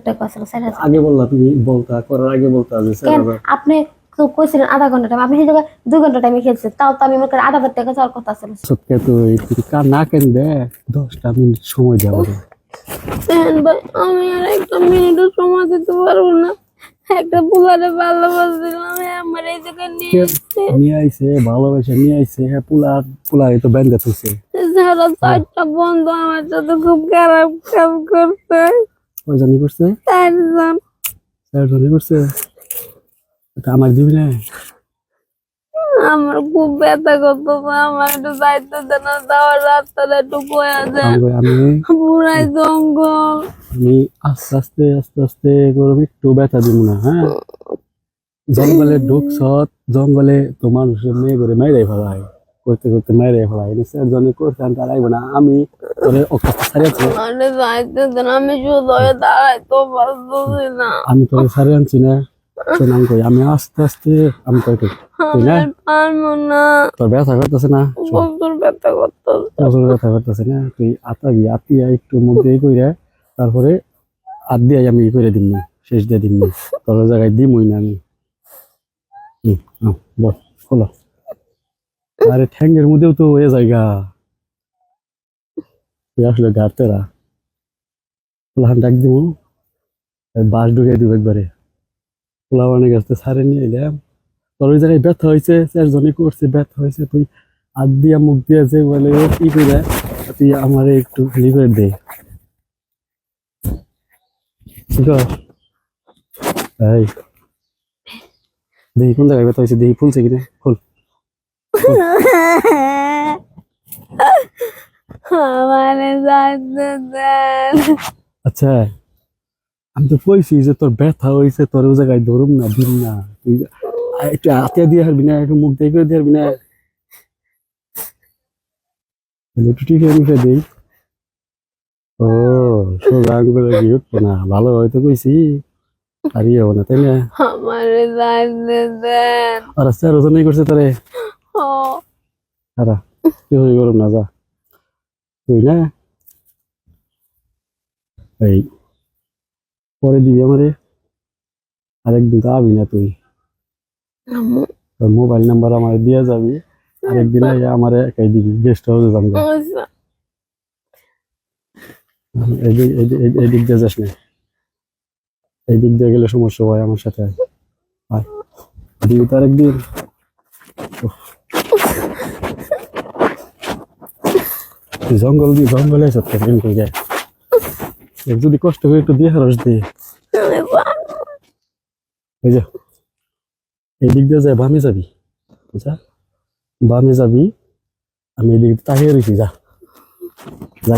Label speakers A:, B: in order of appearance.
A: টাকা আছে 4000
B: আগে বললা তুমি বলতা করার আগে বলতা যে
A: কেন
B: 4000
A: আপনি তো কইছিলেন আধা ঘন্টা টাইম আপনি সেই জায়গায় 2 ঘন্টা টাইমে খেলছেন তাও তো আমি মনে করি 8000 টাকা চাওয়ার কথা ছিল
B: সত্যি তুই কার না কেন দে 10টা মিনিট সময় দেওয়া হবে
A: ভাই আমি আর একটা মিনিটও সময় দিতে পারবো না একটা বুলারে ভালোবাসছিলাম আমার এই জায়গায় নিয়ে
B: নিয়ে আইছে ভালোবাসা নিয়ে আইছে হ্যাঁ পুলা তো ব্যান্ডে থইছে
A: যারা চারটা বন্ধু আমার সাথে খুব খারাপ কাজ করছে
B: ওই জানি করছে
A: চারজন
B: স্যার জানি করছে এটা আমার দিবি না
A: আমার খুব ব্যথা করতেছে আমার একটু যাইতে দেন যাওয়ার রাস্তাটা একটু বয়া যায়
B: আমি
A: পুরাই জঙ্গল
B: আমি আস্তে আস্তে করবি একটু ব্যথা দিব না হ্যাঁ জঙ্গলে ঢুকছত জঙ্গলে তো মানুষের মেয়ে করে মাইরাই ফেলায় করতে করতে মাইরাই ফেলায় স্যার জনে করতে আমি তারাইব না আমি তোরে অকাশ ছাড়িয়েছি
A: মানে যাইতে দেন আমি শুধু হয়ে দাঁড়াই তো পারতেছি না
B: আমি তোরে ছাড়ি আনছি না শোন আমি কই আমি আস্তে আমি তোর তুই না
A: আমি পারবো না
B: তোর ব্যথা করতেছে না
A: প্রচুর ব্যথা করতেছে
B: প্রচুর ব্যথা করতেছে না তুই আতিয়া একটু মুখ দিয়ে কইরা তারপরে হাত দিয়ে আমি করে দিমনি শেষ দিয়ে দিমনি তোর জায়গায় দিমই না আমি বল খোলো আরে ঠ্যাঙ্গের মধ্যেও তো হয়ে জায়গা তুই আসলে গাতেরা পোলাহান ডাক দিব বাস ঢুকিয়ে দিব একবারে পোলা অনেক আসতে সারে নিয়ে এলাম তোর ওই জায়গায় ব্যথা হয়েছে চারজনে করছে ব্যথা হয়েছে তুই হাত দিয়া মুখ দিয়া যে বলে কি করে তুই আমারে একটু খালি করে দে ঠিক আছে এই দেখি কোন জায়গায় ব্যথা হয়েছে দেখি ফুলছে কিনা ফুল
A: আমারে যাইতে দেন
B: আচ্ছা আমি তো কইছি যে তোর ব্যথা হয়েছে তোর ওই জায়গায় ধরুম না দিন না তুই একটু হাতে দিয়ে হারবি না একটু মুখ দিয়ে করে দিয়ে হারবি না একটু ঠিক আছে দিই ও সোজা আঙ্গুলে কি উঠবো না ভালো হয়তো কইছি আর ইয়ে হবো না তাই না
A: আমারে যাইতে দেন
B: আর আচ্ছা রোজনই করছে তোরে
A: ও
B: সারা তুই হয়ে গরম না যা তুই না এই পরে দিবি আমারে আরেকদিন তো আবি না তুই তোর মোবাইল নাম্বার আমার দিয়ে যাবি আরেকদিন আইয়া আমারে একাই দিবি গেস্ট হাউসে যাবো
A: আচ্ছা
B: এদিক দিয়ে যাস না এই দিক দিয়ে গেলে সমস্যা হয় আমার সাথে আয় দিবি তো আরেকদিন জঙ্গলে সব কেন কই যায় যদি কষ্ট করে একটু দিয়ে হারস দিয়ে
A: আমি পারবো
B: এই যে এই দিক দিয়ে যায় বামে যাবি বুঝা বামে যাবি আমি এদিকে তাকিয়ে রয়েছি যা যা